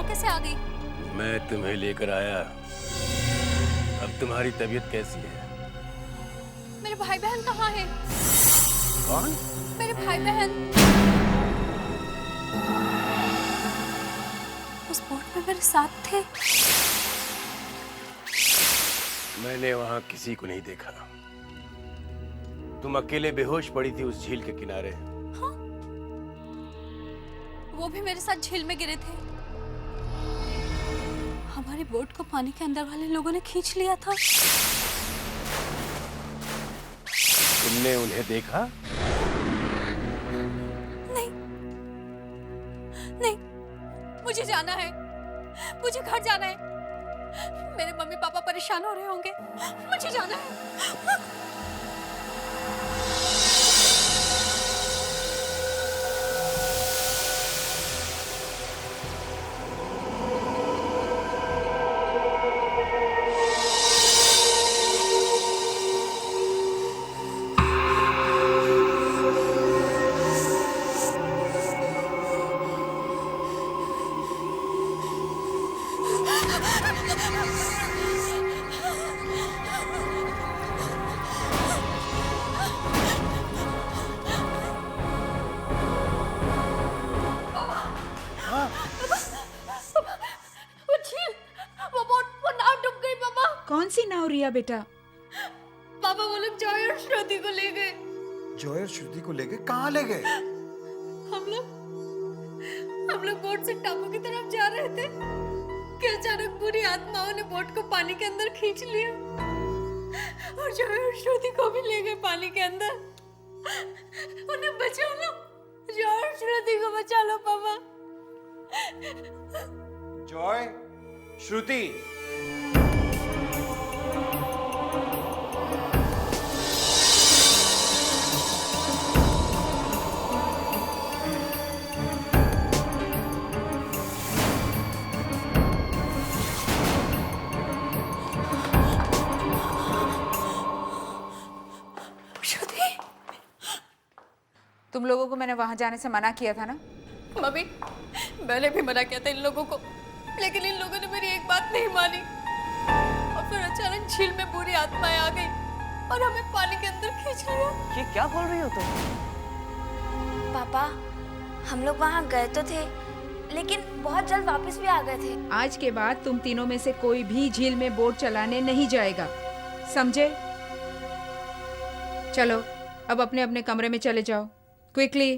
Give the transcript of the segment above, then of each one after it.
यहाँ कैसे आ गई? मैं तुम्हें लेकर आया। अब तुम्हारी तबीयत कैसी है? मेरे भाई बहन कहाँ हैं? कौन? मेरे भाई बहन उस बोट में मेरे साथ थे। मैंने वहां किसी को नहीं देखा। तुम अकेले बेहोश पड़ी थी उस झील के किनारे। हाँ? वो भी मेरे साथ झील में गिरे थे। हमारी बोट को पानी के अंदर वाले लोगों ने खींच लिया था। तुमने उन्हें देखा? नहीं, नहीं, मुझे जाना है, मुझे घर जाना है। मेरे मम्मी पापा परेशान हो रहे होंगे, मुझे जाना है। कौन सी नाव रिया बेटा? पापा वो लोग जॉय और श्रुति को ले गए। जॉय और श्रुति को ले गए? कहाँ ले गए? हम लोग बोट से टापू की तरफ जा रहे थे कि अचानक बुरी आत्माओं ने बोट को पानी के अंदर खींच लिया और जॉय और श्रुति को भी ले गए पानी के अंदर। उन्हें बचा लो, जॉय और श्रुति को बचा लो पापा। जॉय, श्रुति। तुम लोगों को मैंने वहां जाने से मना किया था ना? मम्मी, मैंने भी मना किया था इन लोगों को, लेकिन इन लोगों ने मेरी एक बात नहीं मानी और फिर अचानक झील में बुरी आत्माएं आ गई और हमें पानी के अंदर खींच लिया। ये क्या बोल रही हो तुम? पापा, हम लोग वहाँ गए तो थे, लेकिन बहुत जल्द वापस भी आ गए थे। आज के बाद तुम तीनों में से कोई भी झील में बोट चलाने नहीं जाएगा, समझे? चलो अब अपने अपने कमरे में चले जाओ, क्विकली।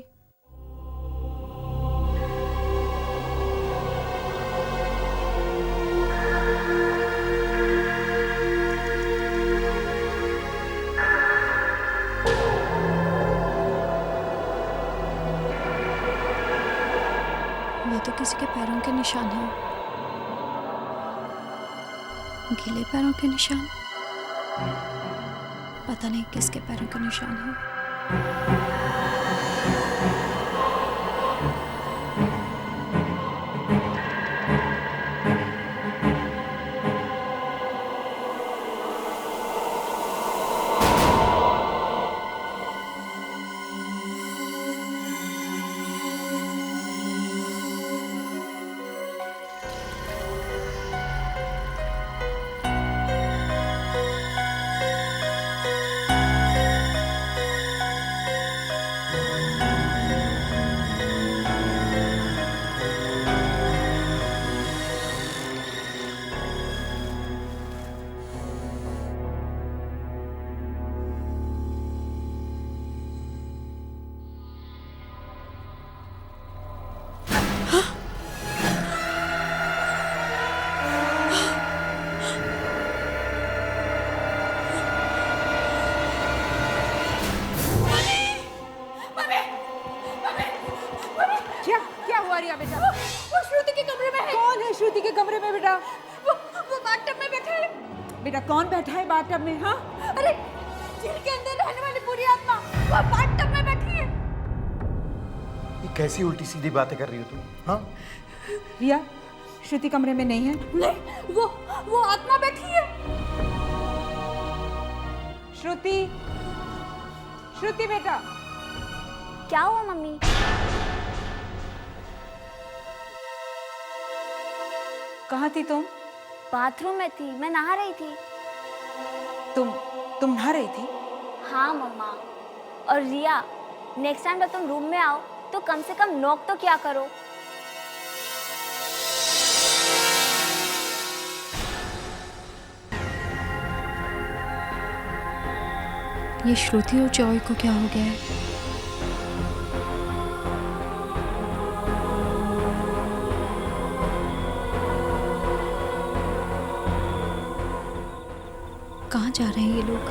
ये तो किसी के पैरों के निशान हैं, गीले पैरों के निशान। पता नहीं किसके पैरों के निशान हैं। बेटा? वो श्रुति के कमरे में है। कौन है श्रुति के कमरे में बेटा? वो बाथटब में बैठा है। बेटा कौन बैठा है बाथटब में? हाँ, अरे झील के अंदर रहने वाली बुरी आत्मा वो बाथटब में बैठी है। ये कैसी उल्टी सीधी बातें कर रही हो तुम? हाँ, रिया, श्रुति कमरे में नहीं है। नहीं, वो आत्मा बैठी है। श्रुति, श्रुति बेटा। क्या हुआ मम्मी? कहाँ थी तुम? बाथरूम में थी, मैं नहा रही थी। तुम नहा रही थी? हाँ मम्मा। और रिया, नेक्स्ट टाइम जब तुम रूम में आओ तो कम से कम नॉक तो क्या करो। ये श्रुति और जॉय को क्या हो गया है? कहाँ जा रहे हैं ये लोग?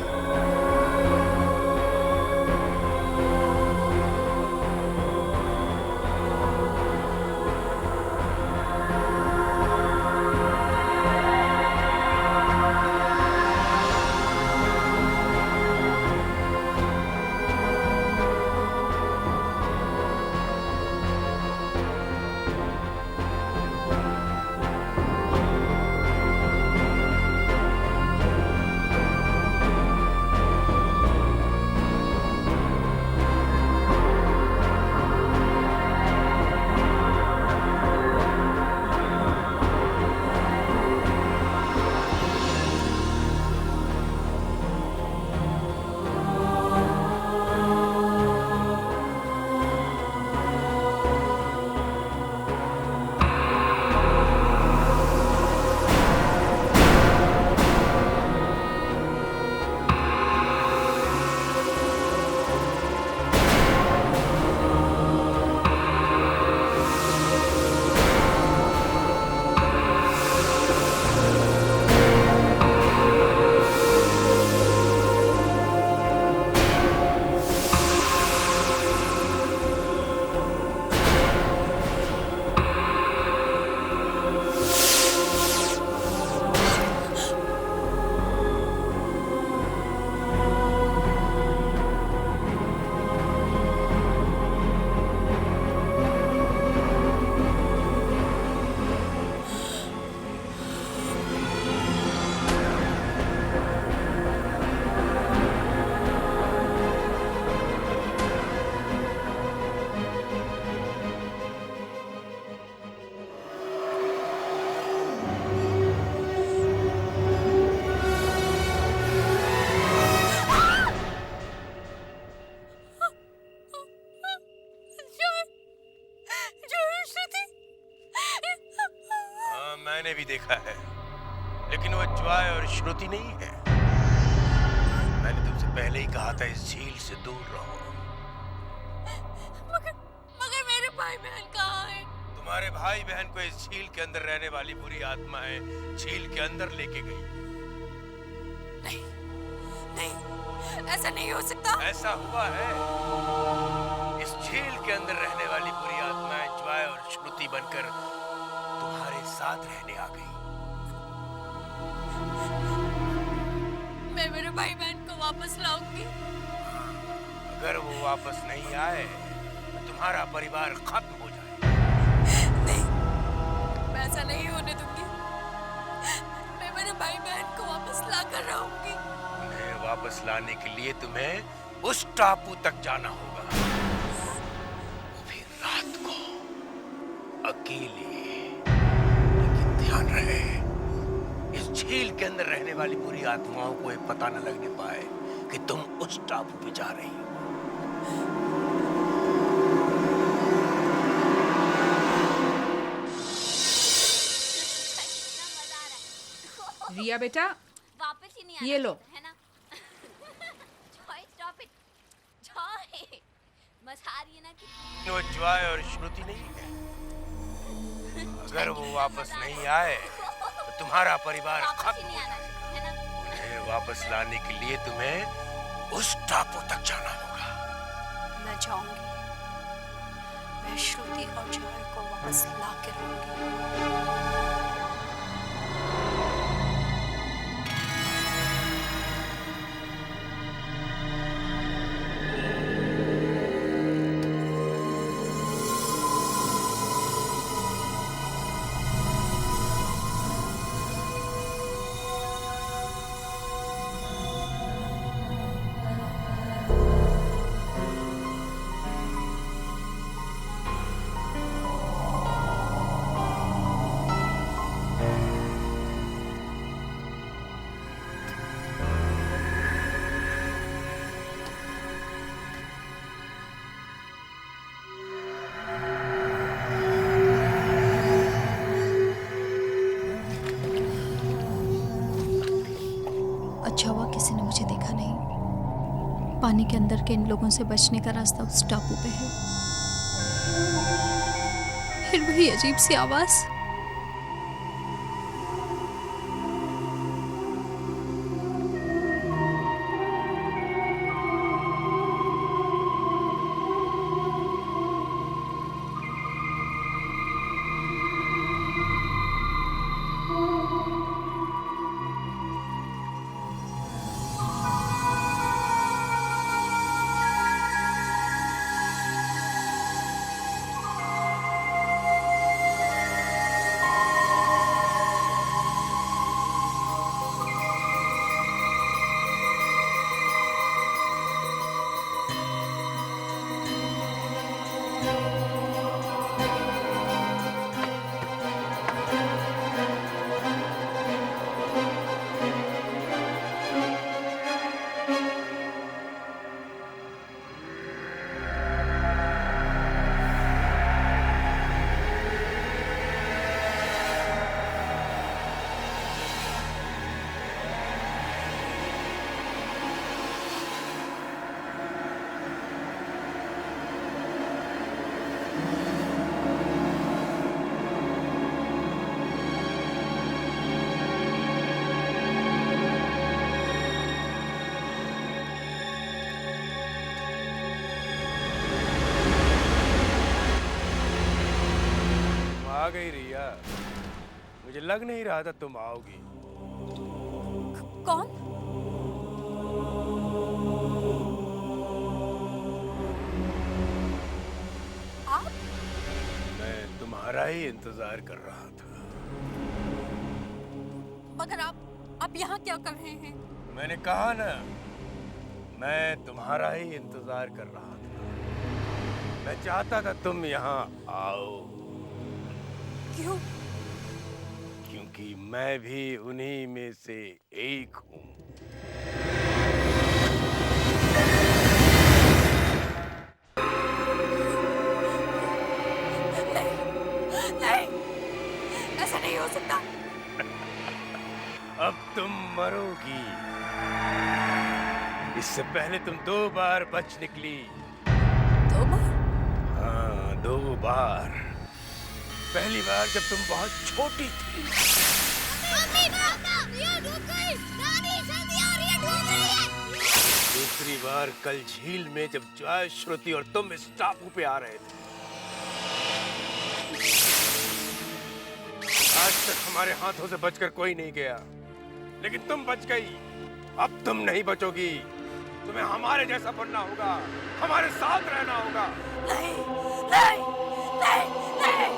मैंने भी देखा है, लेकिन वो जॉय और श्रुति नहीं है। मैंने तुमसे पहले ही कहा था इस झील से दूर रहो। मगर मेरे भाई बहन कहाँ हैं? तुम्हारे भाई बहन को इस झील के अंदर रहने वाली बुरी आत्मा है झील के अंदर लेके गई। नहीं, नहीं, ऐसा नहीं हो सकता। ऐसा हुआ है। इस झील के अंदर रहने वाली बुरी आत्माएं जॉय और श्रुति बनकर तुम्हारे साथ रहने आ गई। मैं मेरे भाई बहन को वापस लाऊंगी। अगर वो वापस नहीं आए तो तुम्हारा परिवार खत्म हो जाए। नहीं, मैं ऐसा नहीं होने दूंगी। मैं मेरे भाई बहन को वापस ला कर रहूंगी। उन्हें वापस लाने के लिए तुम्हें उस टापू तक जाना होगा, वो भी रात को, अकेले। लेकिन ध्यान रहे, इस झील के अंदर रहने वाली बुरी आत्माओं को ये पता न लगने पाए कि तुम उस टापू पे जा रही हो। रिया बेटा, वापस ही नहीं ये लो। है ना। Joy stop it. जॉय बस आ रही है ना कि वो जॉय और श्रुति नहीं है। अगर वो वापस नहीं आए तो तुम्हारा परिवार वापस ही खत्म नहीं हो आना जाएगा। है ना। उन्हें वापस लाने के लिए तुम्हें उस टापू तक जाना होगा। मैं जाऊंगी। मैं श्रुति और जॉय को वापस ला के रहूंगी। पानी के अंदर के इन लोगों से बचने का रास्ता उस टापू पे है। फिर वही अजीब सी आवाज। आ गई रिया, मुझे लग नहीं रहा था तुम आओगी। कौन? आप? मैं तुम्हारा ही इंतजार कर रहा था। मगर आप यहाँ क्या कर रहे हैं? मैंने कहा ना, मैं तुम्हारा ही इंतजार कर रहा था। मैं चाहता था तुम यहाँ आओ। क्यों? क्योंकि मैं भी उन्हीं में से एक हूँ। नहीं, ऐसा नहीं हो सकता। अब तुम मरोगी। इससे पहले तुम 2 बार बच निकली। 2 बार? हाँ, 2 बार। पहली बार जब तुम बहुत छोटी थी। दूसरी बार कल झील में जब जॉय, श्रुति और तुम इस टापू पे आ रहे थे। आज तक हमारे हाथों से बचकर कोई नहीं गया, लेकिन तुम बच गई। अब तुम नहीं बचोगी। तुम्हें हमारे जैसा बनना होगा, हमारे साथ रहना होगा। नहीं, नहीं, नहीं, नहीं।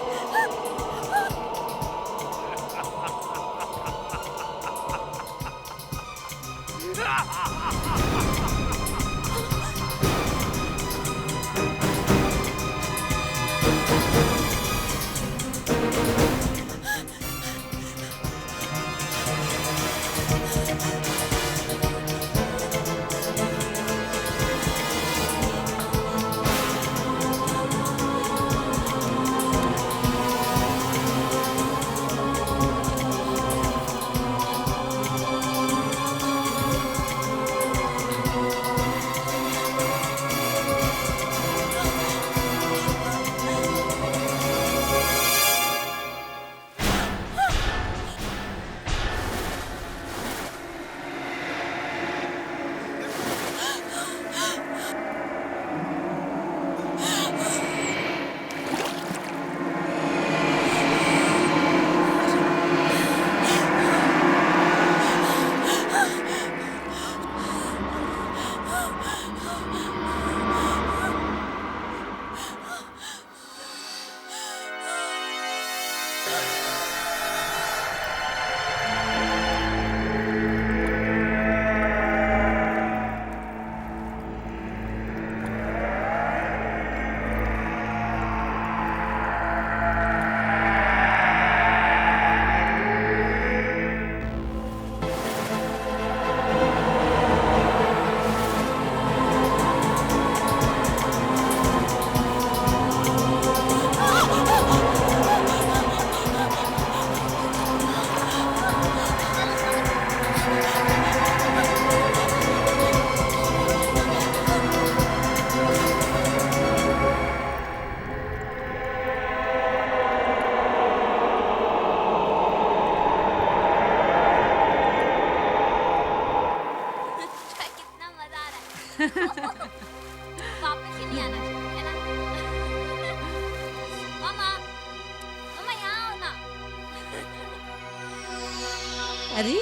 अरे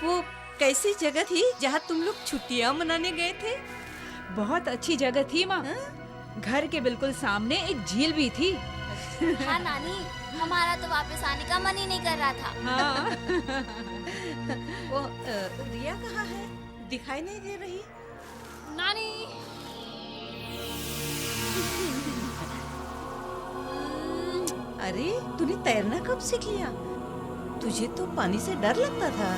वो कैसी जगह थी जहाँ तुम लोग छुट्टियाँ मनाने गए थे? बहुत अच्छी जगह थी माँ। घर के बिल्कुल सामने एक झील भी थी। हाँ नानी, हमारा तो वापस आने का मन ही नहीं कर रहा था। हाँ। वो रिया कहाँ है? दिखाई नहीं दे रही। नानी, अरे तूने तैरना कब सीख लिया? तुझे तो पानी से डर लगता था,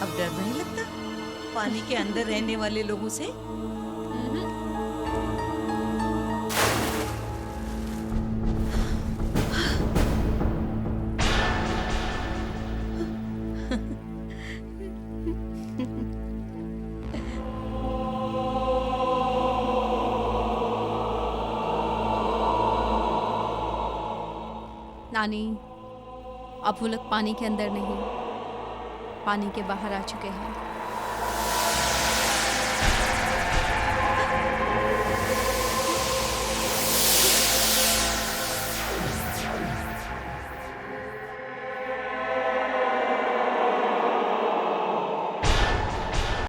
अब डर नहीं लगता पानी के अंदर रहने वाले लोगों से? नानी, अब वो लोग पानी के अंदर नहीं, पानी के बाहर आ चुके हैं।